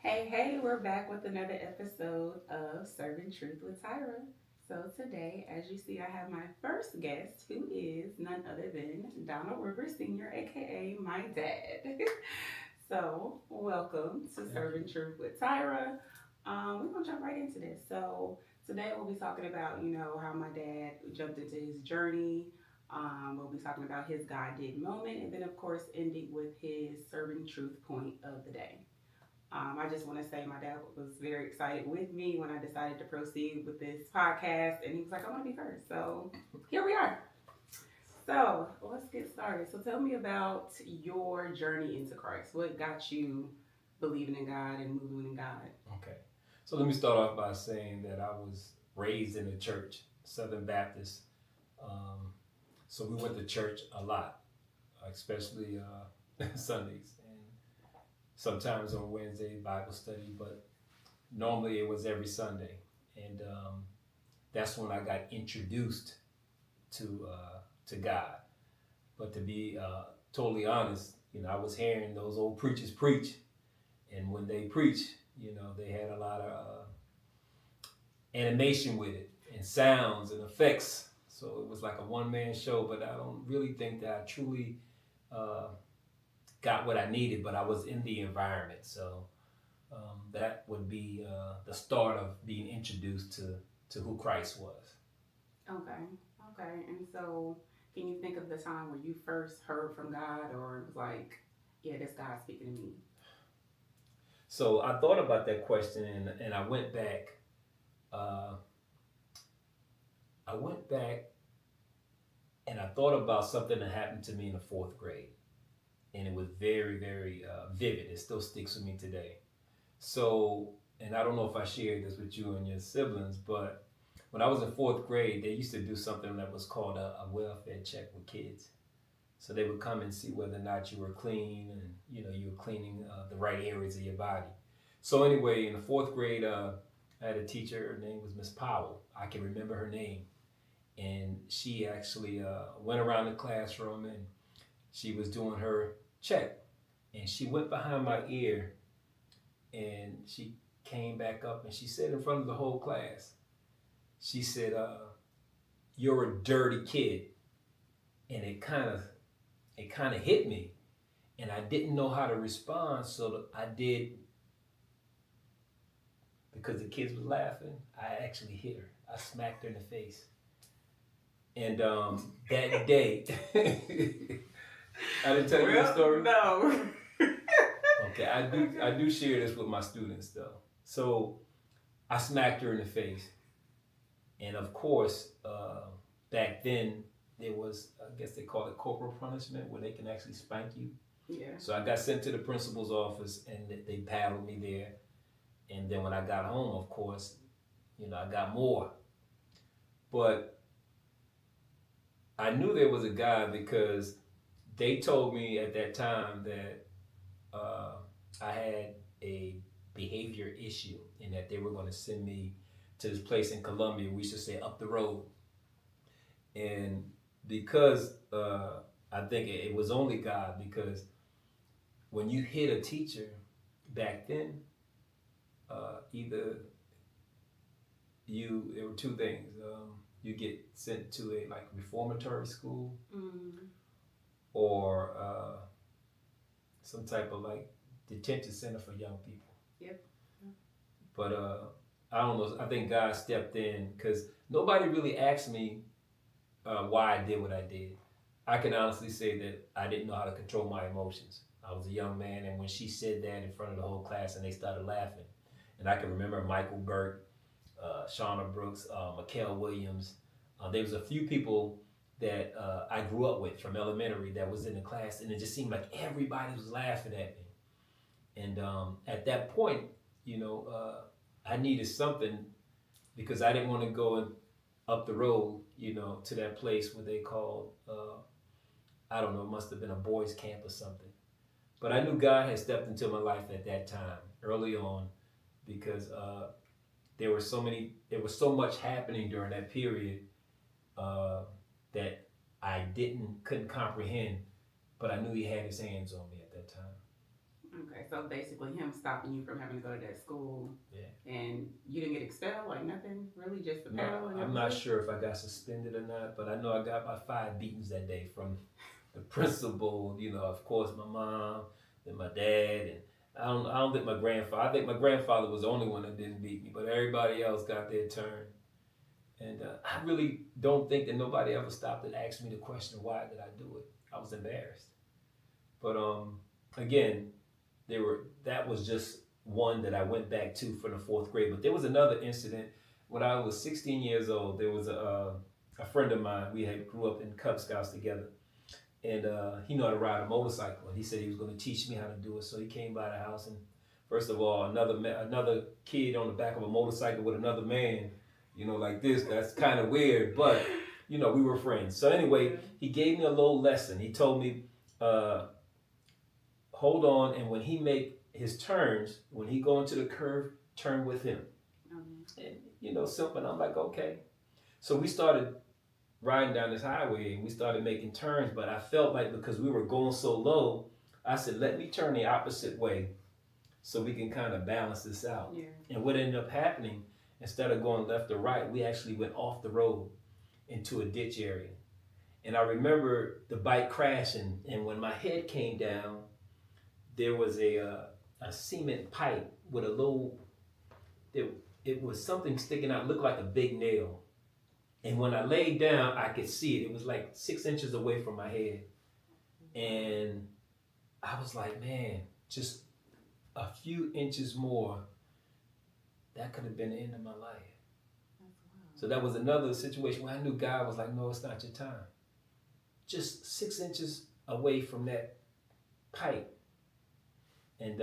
Hey, we're back with another episode of Serving Truth with Tyra. So today, as you see, I have my first guest, who is none other than Donald River Sr., aka my dad. So, welcome to Thank you. Serving Truth with Tyra. We're gonna jump right into this. So today we'll be talking about, how my dad jumped into his journey. We'll be talking about his God did moment, and then of course ending with his serving truth point of the day. I just want to say my dad was very excited with me when I decided to proceed with this podcast, and he was like, "I want to be first." So here we are. So let's get started. So tell me about your journey into Christ. What got you believing in God and moving in God? Okay. So let me start off by saying that I was raised in the church, Southern Baptist. Um, so we went to church a lot, especially Sundays and sometimes on Wednesday Bible study, but normally it was every Sunday. And that's when I got introduced to God. But to be totally honest, I was hearing those old preachers preach, and when they preach, they had a lot of animation with it and sounds and effects. So it was like a one man show, but I don't really think that I truly uh, got what I needed, but I was in the environment. So that would be the start of being introduced to who Christ was. Okay, okay. And so, can you think of the time where you first heard from God, or it was like, yeah, this God's speaking to me? So I thought about that question and I went back. Uh, I went back and I thought about something that happened to me in the fourth grade. And it was very, very vivid. It still sticks with me today. So, and I don't know if I shared this with you and your siblings, but when I was in fourth grade, they used to do something that was called a welfare check with kids. So they would come and see whether or not you were clean and you were cleaning the right areas of your body. So anyway, in the fourth grade, I had a teacher. Her name was Miss Powell. I can remember her name, and she actually went around the classroom and she was doing her check, and she went behind my ear and she came back up and she said in front of the whole class, she said, "You're a dirty kid," and it kind of hit me, and I didn't know how to respond, so I did because the kids were laughing. I actually hit her. I smacked her in the face, and that day, I didn't tell you the Well, story. no. Okay, I do share this with my students though. So I smacked her in the face, and of course, back then there was, I guess they call it corporal punishment, where they can actually spank you. Yeah. So I got sent to the principal's office, and they paddled me there. And then when I got home, of course, I got more. But I knew there was a God because they told me at that time that uh, I had a behavior issue and that they were going to send me to this place in Columbia. We should say up the road. And because I think it was only God, because when you hit a teacher back then, either there were two things. You get sent to a like reformatory school Mm. or some type of like detention center for young people. Yep. But I don't know. I think God stepped in because nobody really asked me why I did what I did. I can honestly say that I didn't know how to control my emotions. I was a young man, and when she said that in front of the whole class, and they started laughing, and I can remember Michael Burt, Shauna Brooks, Mikkel Williams. There was a few people that I grew up with from elementary that was in the class, and it just seemed like everybody was laughing at me. And at that point, I needed something because I didn't want to go up the road, to that place where they called, I don't know, it must have been a boys' camp or something. But I knew God had stepped into my life at that time, early on, because there was so much happening during that period uh, that I couldn't comprehend, but I knew He had His hands on me at that time. Okay, so basically him stopping you from having to go to that school, Yeah. and you didn't get expelled, like nothing, really, just the No, pedal and that I'm was not it? sure if I got suspended or not, but I know I got my 5 beatings that day from the principal. You know, of course, my mom, then my dad, and I don't think my grandfather. I think my grandfather was the only one that didn't beat me, but everybody else got their turn. And I really don't think that nobody ever stopped and asked me the question, why did I do it? I was embarrassed. But again, that was just one that I went back to from the fourth grade. But there was another incident when I was 16 years old. There was a friend of mine. We had grew up in Cub Scouts together, and he knew how to ride a motorcycle. And he said he was going to teach me how to do it. So he came by the house, and first of all, another kid on the back of a motorcycle with another man, you know, like this. That's kind of weird, but you know, we were friends. So anyway, he gave me a little lesson. He told me. Hold on, and when he make his turns, when he go into the curve, turn with him. And you know, simple. And I'm like, okay. So we started riding down this highway, and we started making turns. But I felt like because we were going so low, I said, let me turn the opposite way, so we can kind of balance this out. Yeah. And what ended up happening, instead of going left or right, we actually went off the road into a ditch area. And I remember the bike crashing, and when my head came down, there was a cement pipe with a little, it was something sticking out, looked like a big nail. And when I laid down, I could see it. It was like 6 inches away from my head. And I was like, man, just a few inches more, that could have been the end of my life. So that was another situation where I knew God was like, no, it's not your time. Just 6 inches away from that pipe. And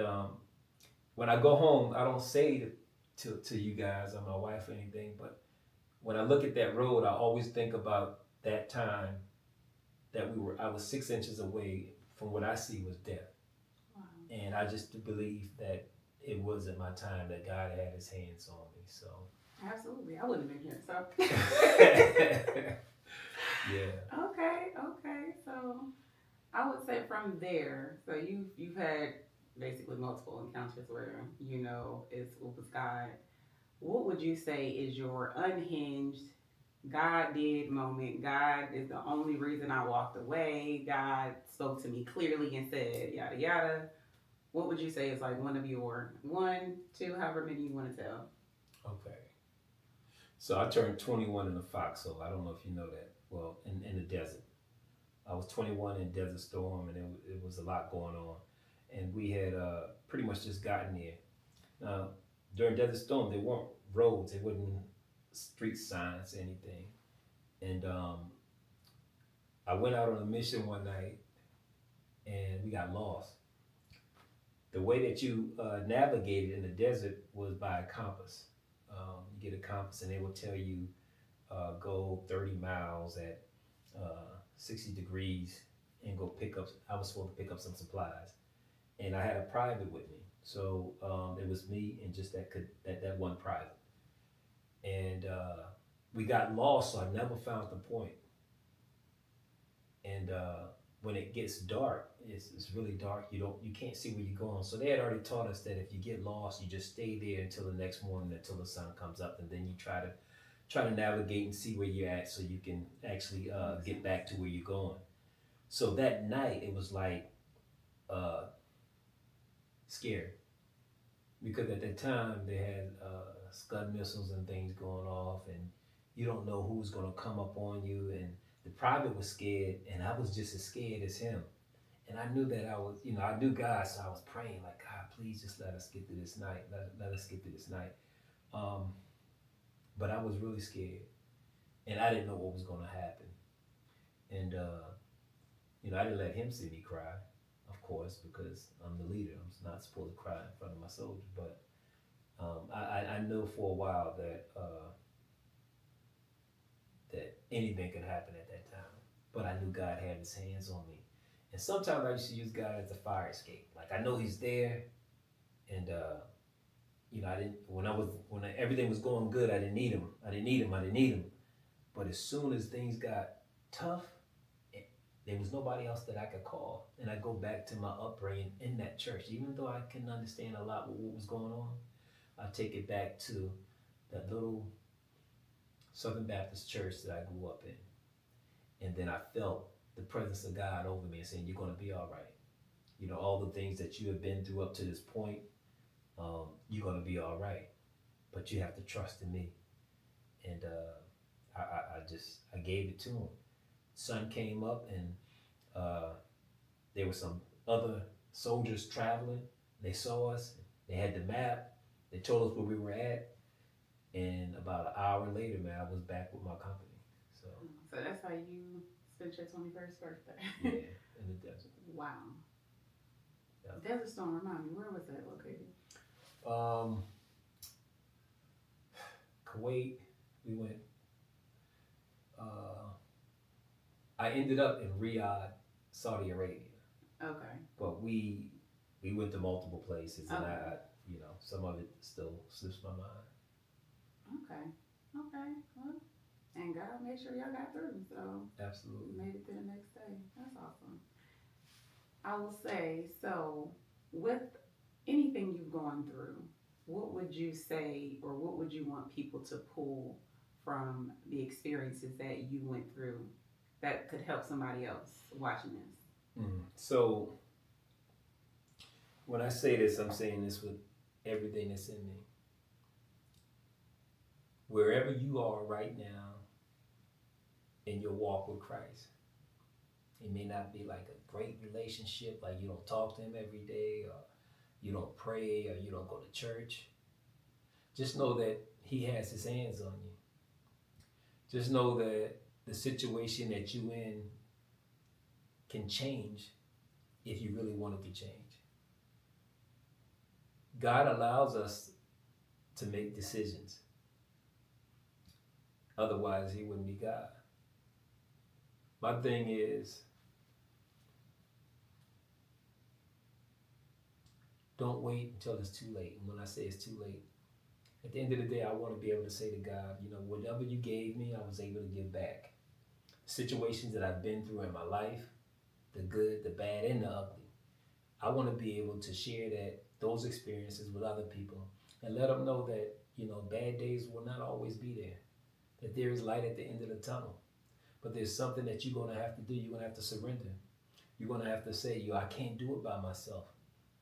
when I go home, I don't say to you guys or my wife or anything, but when I look at that road, I always think about that time that I was 6 inches away from what I see was death. Wow. And I just believe that it wasn't my time, that God had his hands on me, so. Absolutely, I wouldn't have been here, so. Yeah. Okay, so I would say from there, so you've had basically multiple encounters where you know it was God. What would you say is your unhinged God did moment? God is the only reason I walked away. God spoke to me clearly and said yada yada. What would you say is like one of your one, two, however many you want to tell? Okay. So I turned 21 in a foxhole. I don't know if you know that. Well, in the desert. I was 21 in Desert Storm, and it was a lot going on. And we had pretty much just gotten there. Now, during Desert Storm, there weren't roads, there wasn't street signs, anything. And I went out on a mission one night, and we got lost. The way that you navigated in the desert was by a compass. You get a compass, and they will tell you go 30 miles at 60 degrees and go pick up. I was supposed to pick up some supplies, and I had a private with me. So it was me and just that one private, and we got lost. So I never found the point. And when it gets dark, it's really dark. You can't see where you're going. So they had already taught us that if you get lost, you just stay there until the next morning, until the sun comes up, and then you try to navigate and see where you're at, so you can actually get back to where you're going. So that night it was like scary, because at that time they had Scud missiles and things going off, and you don't know who's going to come up on you. And the private was scared, and I was just as scared as him. And I knew that I knew God, so I was praying like, God, please just let us get through this night. Let us get through this night. But I was really scared, and I didn't know what was going to happen. And I didn't let him see me cry, of course, because I'm the leader. I'm not supposed to cry in front of my soldiers. But I know for a while that that anything could happen at that time. But I knew God had his hands on me. And sometimes I used to use God as a fire escape. Like, I know he's there, and I didn't when everything was going good, I didn't need him. But as soon as things got tough, there was nobody else that I could call. And I go back to my upbringing in that church. Even though I couldn't understand a lot of what was going on, I take it back to that little Southern Baptist church that I grew up in. And then I felt the presence of God over me and saying, you're going to be all right. You know, all the things that you have been through up to this point, you're going to be all right. But you have to trust in me. And I gave it to him. Sun came up, and there were some other soldiers traveling. They saw us. They had the map. They told us where we were at. And about an hour later, man, I was back with my company. So that's how you spent your 21st birthday. Yeah, in the desert. Wow. Yep. Desert Storm, remind me, where was that located? Kuwait. We went. I ended up in Riyadh, Saudi Arabia. Okay. But we went to multiple places, and Okay. some of it still slips my mind. Okay. Well, and God made sure y'all got through, so Absolutely. made it to the next day. That's awesome. I will say, so with anything you've gone through, what would you say, or what would you want people to pull from the experiences that you went through that could help somebody else watching this? So when I say this, I'm saying this with everything that's in me. Wherever you are right now in your walk with Christ, it may not be like a great relationship, like you don't talk to him every day, or you don't pray, or you don't go to church. Just know that he has his hands on you. Just know that the situation that you in can change if you really want it to change. God allows us to make decisions. Otherwise, he wouldn't be God. My thing is, don't wait until it's too late. And when I say it's too late, at the end of the day, I want to be able to say to God, whatever you gave me, I was able to give back. Situations that I've been through in my life, the good, the bad, and the ugly, I want to be able to share those experiences with other people and let them know that, bad days will not always be there, that there is light at the end of the tunnel. But there's something that you're going to have to do. You're going to have to surrender. You're going to have to say, I can't do it by myself.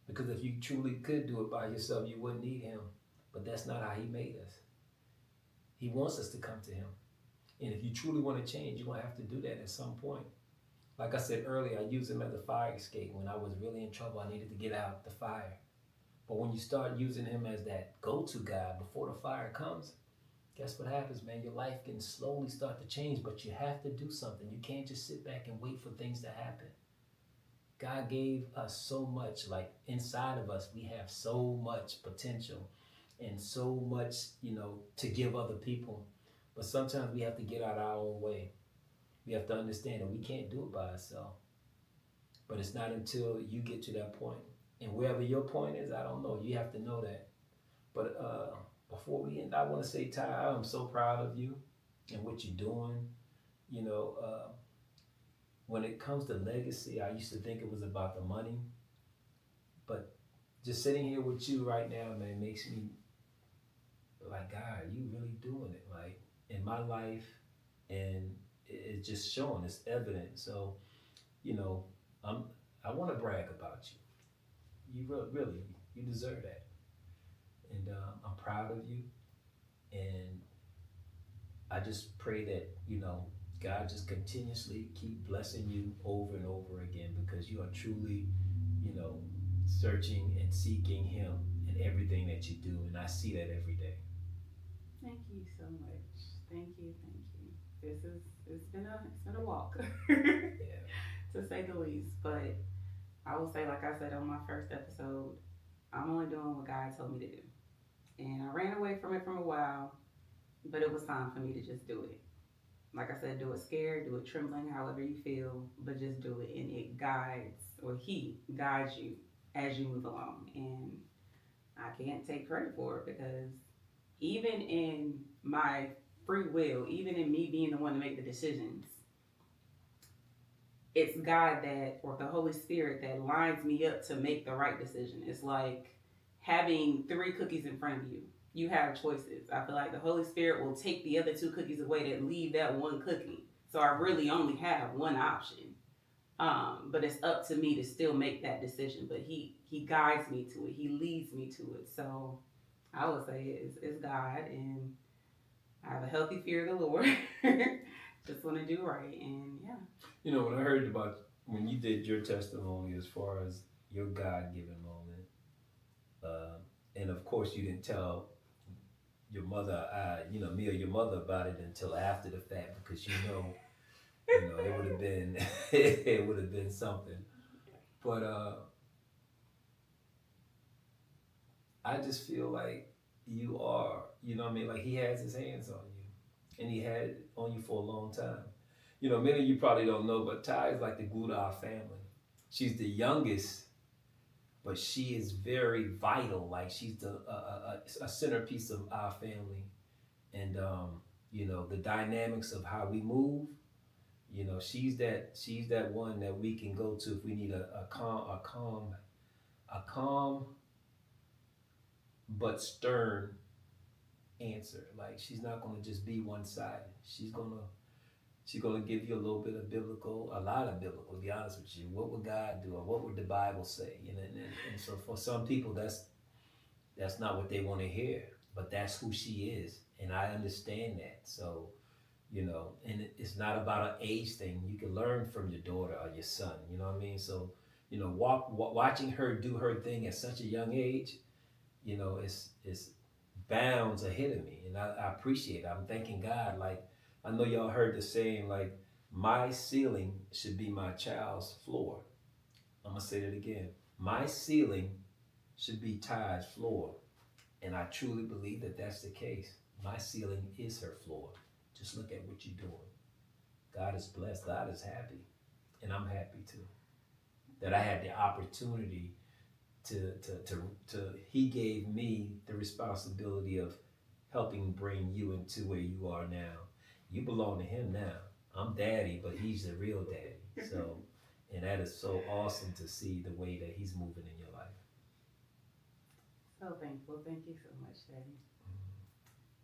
Because if you truly could do it by yourself, you wouldn't need him. But that's not how he made us. He wants us to come to him. And if you truly want to change, you're going to have to do that at some point. Like I said earlier, I used him as a fire escape. When I was really in trouble, I needed to get out the fire. But when you start using him as that go-to guy before the fire comes, guess what happens, man? Your life can slowly start to change, but you have to do something. You can't just sit back and wait for things to happen. God gave us so much, like inside of us, we have so much potential and so much, to give other people. But sometimes we have to get out our own way. We have to understand that we can't do it by ourselves. But it's not until you get to that point. And wherever your point is, I don't know. You have to know that. But before we end, I want to say, Ty, I'm so proud of you and what you're doing. When it comes to legacy, I used to think it was about the money. But just sitting here with you right now, man, makes me like, God, you really doing it, like in my life, and it's just showing, it's evident. So, I want to brag about you. You really, you deserve that, and I'm proud of you. And I just pray that God just continuously keep blessing you over and over again, because you are truly, searching and seeking him in everything that you do, and I see that every day. Thank you so much. Thank you. It's been a walk, Yeah. to say the least. But I will say, like I said on my first episode, I'm only doing what God told me to do, and I ran away from it for a while, but it was time for me to just do it. Like I said, do it scared, do it trembling, however you feel, but just do it, and it guides, or he guides you as you move along. And I can't take credit for it, because even in my free will, even in me being the one to make the decisions, it's God that, or the Holy Spirit that lines me up to make the right decision. It's like having three cookies in front of you. You have choices. I feel like the Holy Spirit will take the other two cookies away that leave that one cookie. So I really only have one option. But it's up to me to still make that decision. But he guides me to it. He leads me to it. So I would say it's God, and I have a healthy fear of the Lord. Just want to do right, and yeah. You know, when I heard about when you did your testimony as far as your God-given moment, and of course you didn't tell your mother, me or your mother about it until after the fact because it would have been, it would have been something. But I just feel like you are, like he has his hands on you, and he had it on you for a long time. Many of you probably don't know, but Ty is like the glue to our family. She's the youngest, but she is very vital. Like she's a centerpiece of our family, and the dynamics of how we move. She's that one that we can go to if we need a calm but stern answer. Like she's not going to just be one-sided. She's gonna give you a little bit of biblical, a lot of biblical. To be honest with you, what would God do, or what would the Bible say? And so for some people, that's not what they want to hear. But that's who she is, and I understand that. So, and it's not about an age thing. You can learn from your daughter or your son. You know what I mean? So, watching her do her thing at such a young age, it's bounds ahead of me, and I appreciate it. I'm thanking God. Like I know y'all heard the saying, like my ceiling should be my child's floor. I'm gonna say that again. My ceiling should be Ty's floor, and I truly believe that that's the case. My ceiling is her floor. Just look at what you're doing. God is blessed. God is happy, and I'm happy too. That I had the opportunity to he gave me the responsibility of helping bring you into where you are now. You belong to him now. I'm daddy, but he's the real daddy. So, and that is so awesome to see the way that he's moving in your life. So thankful. Thank you so much, Daddy.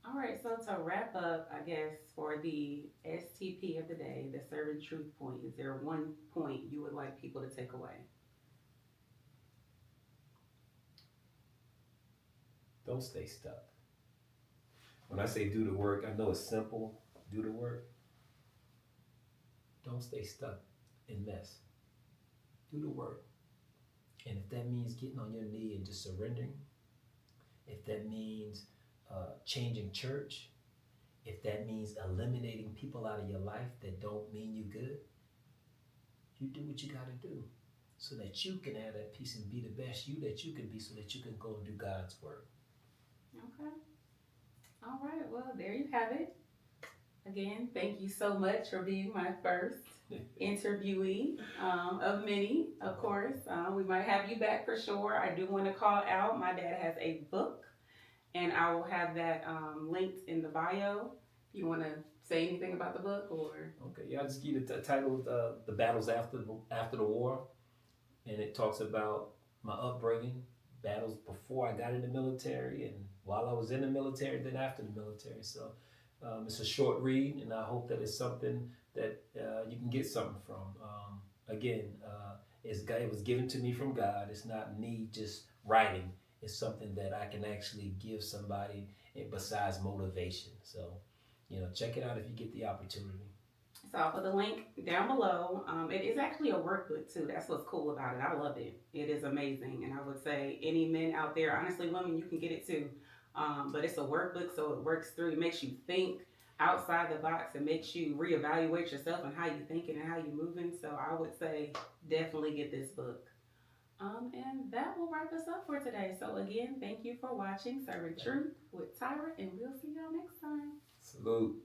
All right, so to wrap up, I guess for the STP of the day, the serving truth point, is there one point you would like people to take away? Don't stay stuck. When I say do the work, I know it's simple. Do the work. Don't stay stuck in mess. Do the work. And if that means getting on your knee and just surrendering, if that means changing church, if that means eliminating people out of your life that don't mean you good, you do what you got to do so that you can have that peace and be the best you that you can be, so that you can go and do God's work. Okay. All right. Well, there you have it. Again, thank you so much for being my first interviewee of many, of course. We might have you back for sure. I do want to call out, my dad has a book, and I will have that linked in the bio. If you want to say anything about the book, or okay, yeah, I'll just give you the title of the battles after the war, and it talks about my upbringing, battles before I got in the military, and while I was in the military, then after the military. So it's a short read, and I hope that it's something that you can get something from. Again, it was given to me from God. It's not me just writing. It's something that I can actually give somebody besides motivation. So, check it out if you get the opportunity. So I'll put the link down below. It is actually a workbook too. That's what's cool about it. I love it. It is amazing. And I would say any men out there, honestly, women, you can get it too. But it's a workbook, so it works through. It makes you think outside the box. It makes you reevaluate yourself and how you're thinking and how you're moving. So I would say definitely get this book. And that will wrap us up for today. So again, thank you for watching Serving Truth with Tyra, and we'll see y'all next time. Salute.